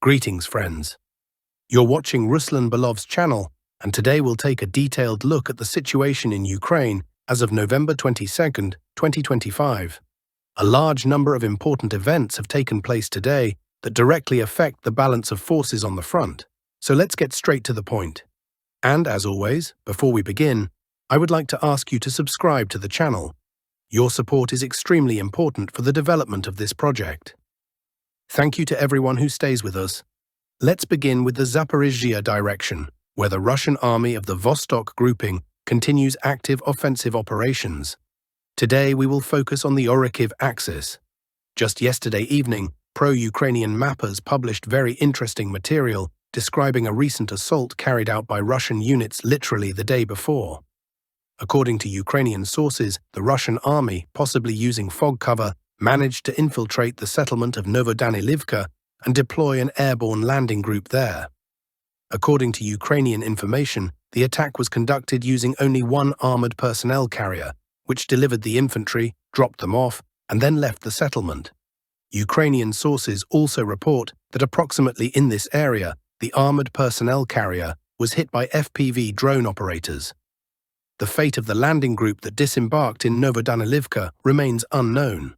Greetings, friends. You're watching Ruslan Belov's channel, and today we'll take a detailed look at the situation in Ukraine as of November 22nd, 2025. A large number of important events have taken place today that directly affect the balance of forces on the front, so let's get straight to the point. And as always, before we begin, I would like to ask you to subscribe to the channel. Your support is extremely important for the development of this project. Thank you to everyone who stays with us. Let's begin with the Zaporizhzhia direction, where the Russian army of the Vostok grouping continues active offensive operations. Today we will focus on the Orikhiv axis. Just yesterday evening, pro-Ukrainian mappers published very interesting material describing a recent assault carried out by Russian units literally the day before. According to Ukrainian sources, the Russian army, possibly using fog cover, managed to infiltrate the settlement of Novodanilivka and deploy an airborne landing group there. According to Ukrainian information, the attack was conducted using only one armored personnel carrier, which delivered the infantry, dropped them off, and then left the settlement. Ukrainian sources also report that approximately in this area, the armored personnel carrier was hit by FPV drone operators. The fate of the landing group that disembarked in Novodanilivka remains unknown.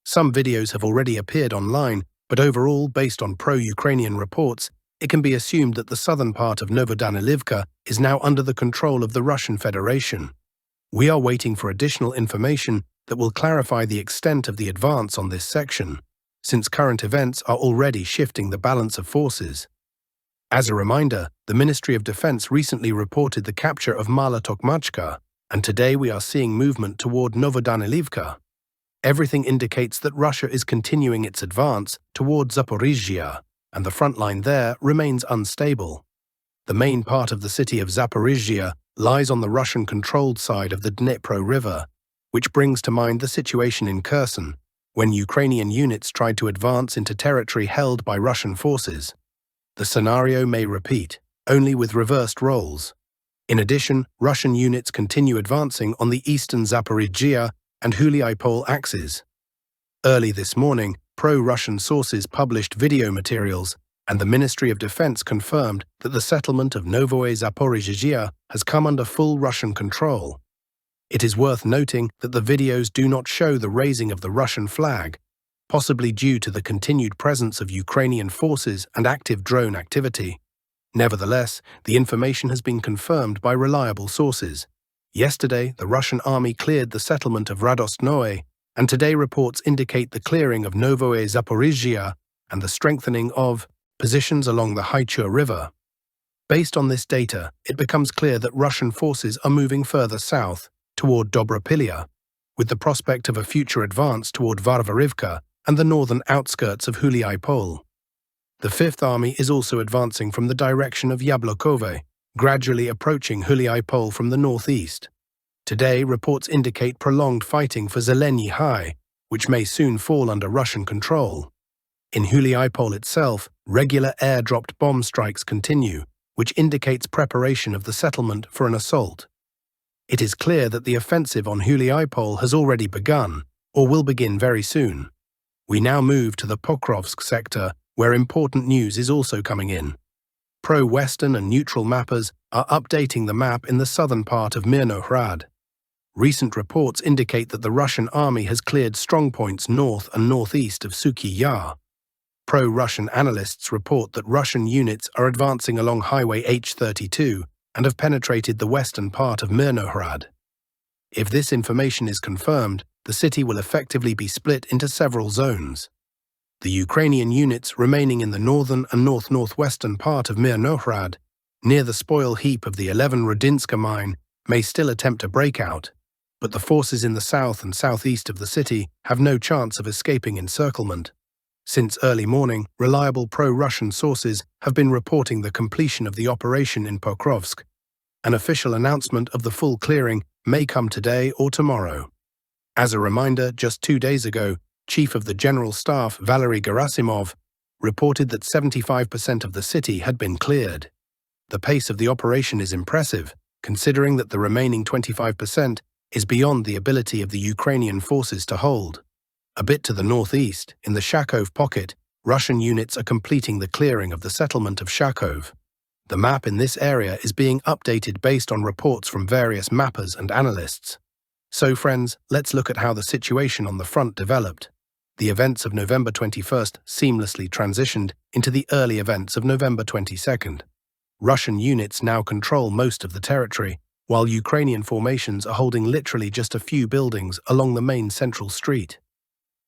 Some videos have already appeared online, but overall, based on pro-Ukrainian reports, it can be assumed that the southern part of Novodanilivka is now under the control of the Russian Federation. We are waiting for additional information that will clarify the extent of the advance on this section, since current events are already shifting the balance of forces. As a reminder, the Ministry of Defense recently reported the capture of Mala Tokmachka, and today we are seeing movement toward Novodanilivka. Everything indicates that Russia is continuing its advance toward Zaporizhzhia, and the front line there remains unstable. The main part of the city of Zaporizhzhia lies on the Russian-controlled side of the Dnipro River, which brings to mind the situation in Kherson, when Ukrainian units tried to advance into territory held by Russian forces. The scenario may repeat, only with reversed roles. In addition, Russian units continue advancing on the eastern Zaporizhzhia and Huliaipol axes. Early this morning, pro-Russian sources published video materials, and the Ministry of Defense confirmed that the settlement of Novoye Zaporizhzhia has come under full Russian control. It is worth noting that the videos do not show the raising of the Russian flag, possibly due to the continued presence of Ukrainian forces and active drone activity. Nevertheless, the information has been confirmed by reliable sources. Yesterday, the Russian army cleared the settlement of Radostnoye, and today reports indicate the clearing of Novoye Zaporizhzhia and the strengthening of positions along the Haichur River. Based on this data, it becomes clear that Russian forces are moving further south, toward Dobropilya, with the prospect of a future advance toward Varvarivka and the northern outskirts of Huliaipol. The Fifth Army is also advancing from the direction of Yablokove, gradually approaching Huliaipol from the northeast. Today, reports indicate prolonged fighting for Zeleny High, which may soon fall under Russian control. In Huliaipol itself, regular air-dropped bomb strikes continue, which indicates preparation of the settlement for an assault. It is clear that the offensive on Huliaipol has already begun, or will begin very soon. We now move to the Pokrovsk sector, where important news is also coming in. Pro-Western and neutral mappers are updating the map in the southern part of Mirnohrad. Recent reports indicate that the Russian army has cleared strongpoints north and northeast of Suky Yar. Pro-Russian analysts report that Russian units are advancing along Highway H32 and have penetrated the western part of Mirnohrad. If this information is confirmed, the city will effectively be split into several zones. The Ukrainian units remaining in the northern and north-northwestern part of Mirnohrad, near the spoil heap of the 11 Rudinska mine, may still attempt a breakout, but the forces in the south and southeast of the city have no chance of escaping encirclement. Since early morning, reliable pro-Russian sources have been reporting the completion of the operation in Pokrovsk. An official announcement of the full clearing may come today or tomorrow. As a reminder, just 2 days ago, Chief of the General Staff Valery Gerasimov reported that 75% of the city had been cleared. The pace of the operation is impressive, considering that the remaining 25% is beyond the ability of the Ukrainian forces to hold. A bit to the northeast, in the Shakov pocket, Russian units are completing the clearing of the settlement of Shakov. The map in this area is being updated based on reports from various mappers and analysts. So friends, let's look at how the situation on the front developed. The events of November 21st seamlessly transitioned into the early events of November 22nd. Russian units now control most of the territory, while Ukrainian formations are holding literally just a few buildings along the main central street.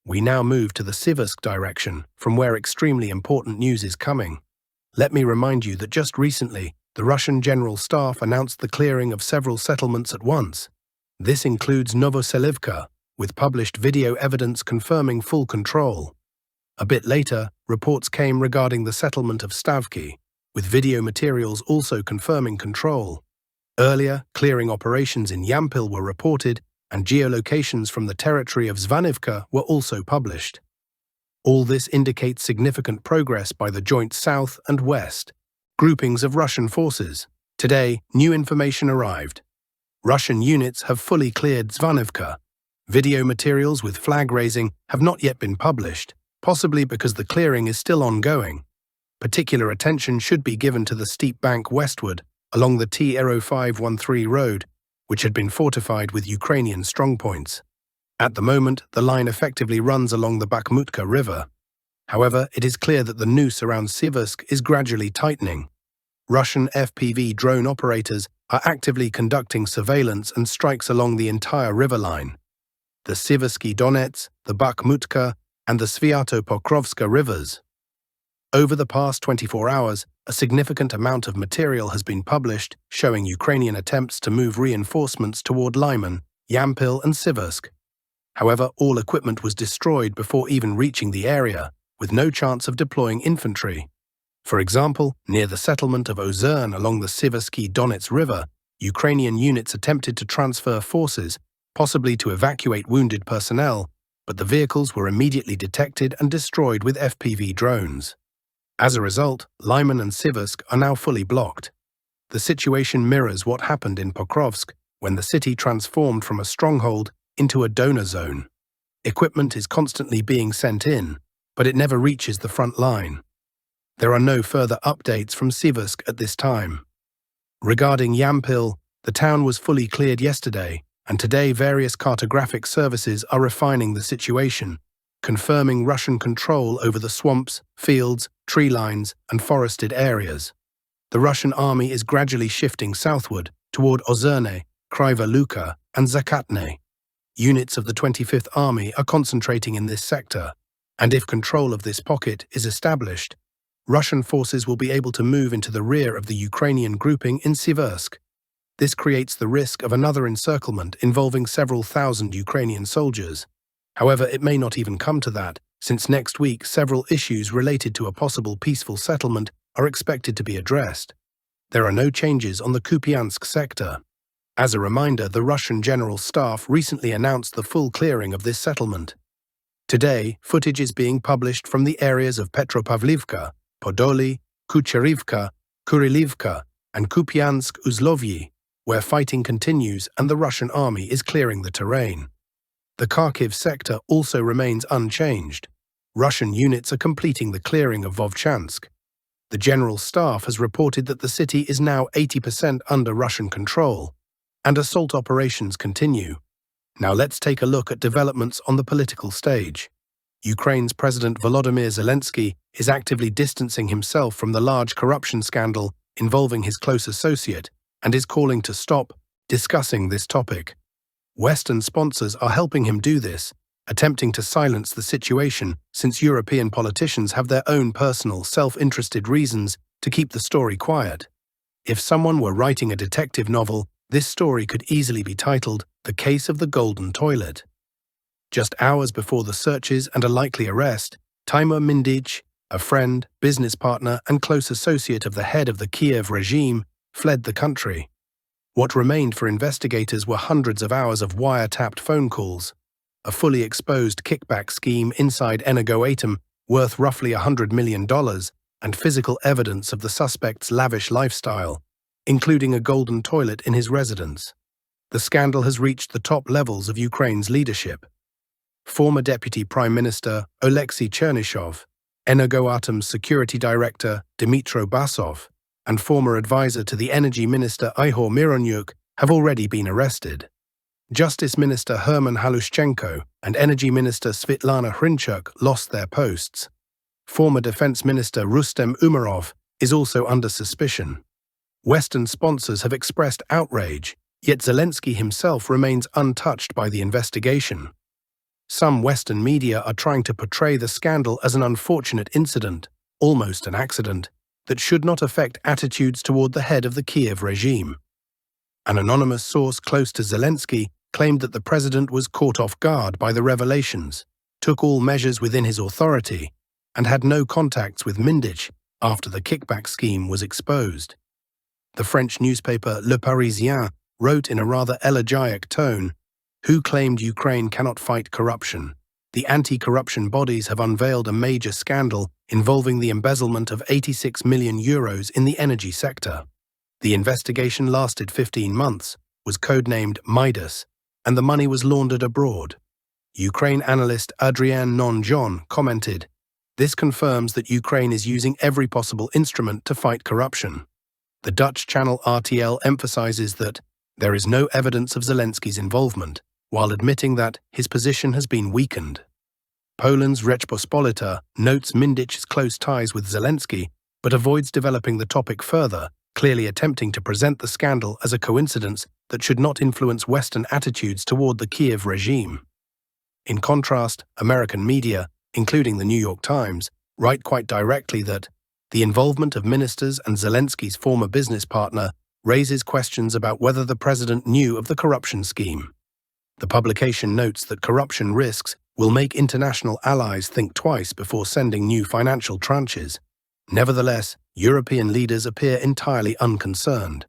We now move to the Siversk direction, from where extremely important news is coming. Let me remind you that just recently, the Russian General Staff announced the clearing of several settlements at once. This includes Novoselivka, with published video evidence confirming full control. A bit later, reports came regarding the settlement of Stavki, with video materials also confirming control. Earlier, clearing operations in Yampil were reported, and geolocations from the territory of Zvanivka were also published. All this indicates significant progress by the joint South and West groupings of Russian forces. Today, new information arrived. Russian units have fully cleared Zvanivka. Video materials with flag raising have not yet been published, possibly because the clearing is still ongoing. Particular attention should be given to the steep bank westward along the T-0513 road, which had been fortified with Ukrainian strongpoints. At the moment, the line effectively runs along the Bakhmutka River. However, it is clear that the noose around Siversk is gradually tightening. Russian FPV drone operators are actively conducting surveillance and strikes along the entire river line. The Siversky Donets, the Bakhmutka, and the Sviato-Pokrovska rivers. Over the past 24 hours, a significant amount of material has been published showing Ukrainian attempts to move reinforcements toward Lyman, Yampil, and Siversk. However, all equipment was destroyed before even reaching the area, with no chance of deploying infantry. For example, near the settlement of Ozern along the Siversky Donets River, Ukrainian units attempted to transfer forces, possibly to evacuate wounded personnel, but the vehicles were immediately detected and destroyed with FPV drones. As a result, Lyman and Siversk are now fully blocked. The situation mirrors what happened in Pokrovsk when the city transformed from a stronghold into a donor zone. Equipment is constantly being sent in, but it never reaches the front line. There are no further updates from Siversk at this time. Regarding Yampil, the town was fully cleared yesterday, and today various cartographic services are refining the situation, confirming Russian control over the swamps, fields, tree lines, and forested areas. The Russian army is gradually shifting southward toward Ozerne, Kryva Luka, and Zakatne. Units of the 25th Army are concentrating in this sector, and if control of this pocket is established, Russian forces will be able to move into the rear of the Ukrainian grouping in Siversk. This creates the risk of another encirclement involving several thousand Ukrainian soldiers. However, it may not even come to that, since next week several issues related to a possible peaceful settlement are expected to be addressed. There are no changes on the Kupiansk sector. As a reminder, the Russian General Staff recently announced the full clearing of this settlement. Today, footage is being published from the areas of Petropavlivka, Podoli, Kucherivka, Kurilivka, and Kupiansk-Uzlovyi, where fighting continues and the Russian army is clearing the terrain. The Kharkiv sector also remains unchanged. Russian units are completing the clearing of Vovchansk. The General Staff has reported that the city is now 80% under Russian control, and assault operations continue. Now let's take a look at developments on the political stage. Ukraine's President Volodymyr Zelensky is actively distancing himself from the large corruption scandal involving his close associate and is calling to stop discussing this topic. Western sponsors are helping him do this, attempting to silence the situation since European politicians have their own personal, self-interested reasons to keep the story quiet. If someone were writing a detective novel, this story could easily be titled The Case of the Golden Toilet. Just hours before the searches and a likely arrest, Timur Mindich, a friend, business partner, and close associate of the head of the Kiev regime, fled the country. What remained for investigators were hundreds of hours of wiretapped phone calls, a fully exposed kickback scheme inside Energoatom worth roughly $100 million, and physical evidence of the suspect's lavish lifestyle, including a golden toilet in his residence. The scandal has reached the top levels of Ukraine's leadership. Former Deputy Prime Minister Oleksiy Chernyshov, Energoatom's security director, Dmitro Basov, and former advisor to the energy minister Ihor Mironyuk have already been arrested. Justice Minister Herman Halushchenko and Energy Minister Svitlana Hrinchuk lost their posts. Former Defense Minister Rustem Umarov is also under suspicion. Western sponsors have expressed outrage, yet Zelensky himself remains untouched by the investigation. Some Western media are trying to portray the scandal as an unfortunate incident, almost an accident, that should not affect attitudes toward the head of the Kiev regime. An anonymous source close to Zelensky claimed that the president was caught off guard by the revelations, took all measures within his authority, and had no contacts with Mindich after the kickback scheme was exposed. The French newspaper Le Parisien wrote in a rather elegiac tone, "Who claimed Ukraine cannot fight corruption? The anti-corruption bodies have unveiled a major scandal involving the embezzlement of 86 million euros in the energy sector. The investigation lasted 15 months, was codenamed Midas, and the money was laundered abroad." Ukraine analyst Adrien Nonjon commented, "This confirms that Ukraine is using every possible instrument to fight corruption." The Dutch channel RTL emphasizes that there is no evidence of Zelensky's involvement, while admitting that his position has been weakened. Poland's Rzeczpospolita notes Mindich's close ties with Zelensky, but avoids developing the topic further, clearly attempting to present the scandal as a coincidence that should not influence Western attitudes toward the Kiev regime. In contrast, American media, including the New York Times, write quite directly that the involvement of ministers and Zelensky's former business partner raises questions about whether the president knew of the corruption scheme. The publication notes that corruption risks will make international allies think twice before sending new financial tranches. Nevertheless, European leaders appear entirely unconcerned.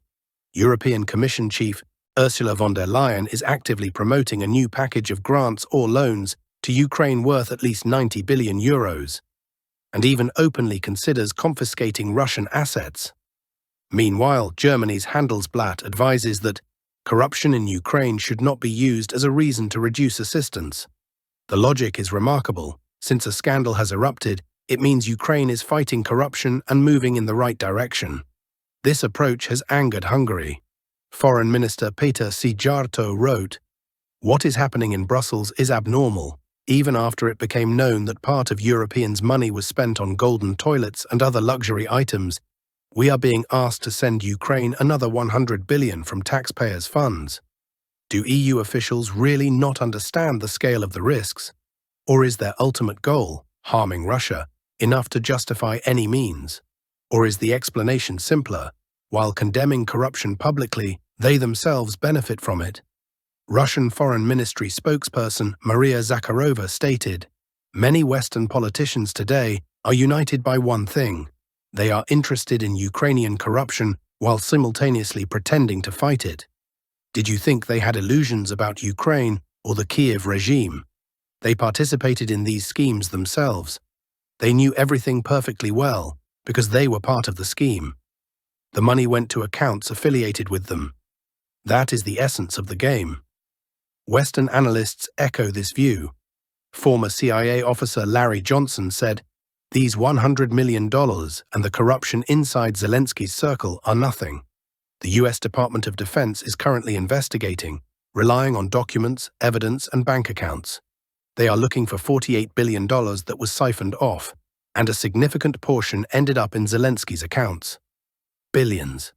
European Commission Chief Ursula von der Leyen is actively promoting a new package of grants or loans to Ukraine worth at least 90 billion euros, and even openly considers confiscating Russian assets. Meanwhile, Germany's Handelsblatt advises that corruption in Ukraine should not be used as a reason to reduce assistance. The logic is remarkable. Since a scandal has erupted, it means Ukraine is fighting corruption and moving in the right direction. This approach has angered Hungary. Foreign Minister Peter Szijjártó wrote, "What is happening in Brussels is abnormal, even after it became known that part of Europeans' money was spent on golden toilets and other luxury items. We are being asked to send Ukraine another 100 billion from taxpayers' funds. Do EU officials really not understand the scale of the risks? Or is their ultimate goal, harming Russia, enough to justify any means? Or is the explanation simpler? While condemning corruption publicly, they themselves benefit from it." Russian Foreign Ministry spokesperson Maria Zakharova stated, "Many Western politicians today are united by one thing. They are interested in Ukrainian corruption while simultaneously pretending to fight it. Did you think they had illusions about Ukraine or the Kiev regime? They participated in these schemes themselves. They knew everything perfectly well because they were part of the scheme. The money went to accounts affiliated with them. That is the essence of the game." Western analysts echo this view. Former CIA officer Larry Johnson said, "These $100 million and the corruption inside Zelensky's circle are nothing. The US Department of Defense is currently investigating, relying on documents, evidence, and bank accounts. They are looking for $48 billion that was siphoned off, and a significant portion ended up in Zelensky's accounts. Billions."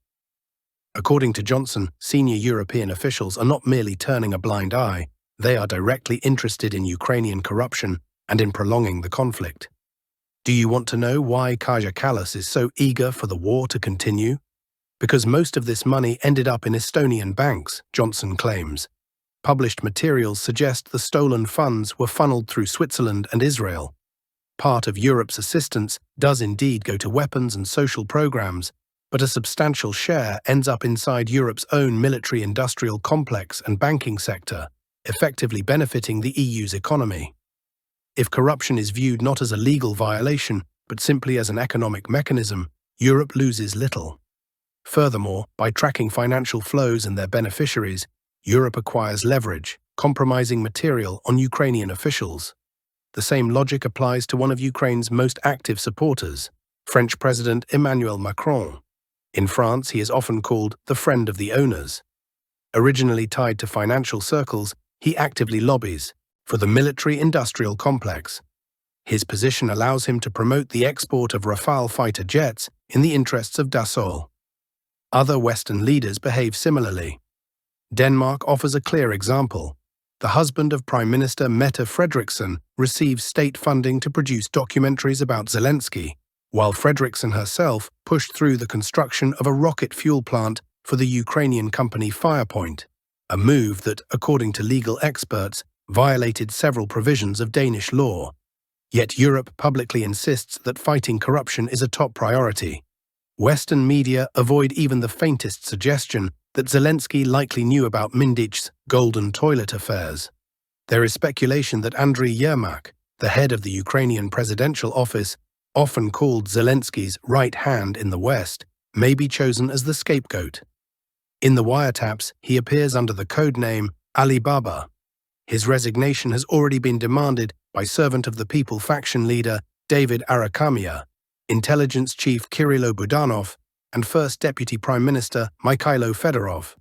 According to Johnson, senior European officials are not merely turning a blind eye, they are directly interested in Ukrainian corruption and in prolonging the conflict. Do you want to know why Kaja Kallas is so eager for the war to continue? Because most of this money ended up in Estonian banks, Johnson claims. Published materials suggest the stolen funds were funneled through Switzerland and Israel. Part of Europe's assistance does indeed go to weapons and social programs, but a substantial share ends up inside Europe's own military-industrial complex and banking sector, effectively benefiting the EU's economy. If corruption is viewed not as a legal violation, but simply as an economic mechanism, Europe loses little. Furthermore, by tracking financial flows and their beneficiaries, Europe acquires leverage, compromising material on Ukrainian officials. The same logic applies to one of Ukraine's most active supporters, French President Emmanuel Macron. In France, he is often called the friend of the owners. Originally tied to financial circles, he actively lobbies for the military-industrial complex. His position allows him to promote the export of Rafale fighter jets in the interests of Dassault. Other Western leaders behave similarly. Denmark offers a clear example. The husband of Prime Minister Mette Frederiksen receives state funding to produce documentaries about Zelensky, while Frederiksen herself pushed through the construction of a rocket fuel plant for the Ukrainian company Firepoint, a move that, according to legal experts, violated several provisions of Danish law. Yet Europe publicly insists that fighting corruption is a top priority. Western media avoid even the faintest suggestion that Zelensky likely knew about Mindich's golden toilet affairs. There is speculation that Andriy Yermak, the head of the Ukrainian presidential office, often called Zelensky's right hand in the West, may be chosen as the scapegoat. In the wiretaps, he appears under the code name Ali Baba. His resignation has already been demanded by Servant of the People faction leader David Arakamia, Intelligence Chief Kirilo Budanov, and First Deputy Prime Minister Mikhailo Fedorov.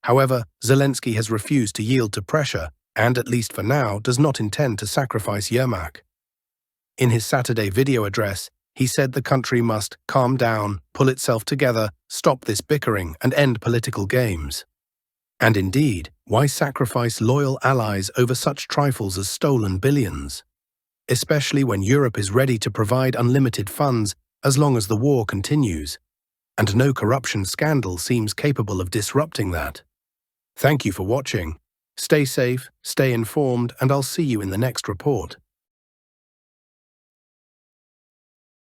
However, Zelensky has refused to yield to pressure and, at least for now, does not intend to sacrifice Yermak. In his Saturday video address, he said the country must calm down, pull itself together, stop this bickering, and end political games. And indeed, why sacrifice loyal allies over such trifles as stolen billions? Especially when Europe is ready to provide unlimited funds as long as the war continues, and no corruption scandal seems capable of disrupting that. Thank you for watching. Stay safe, stay informed, and I'll see you in the next report.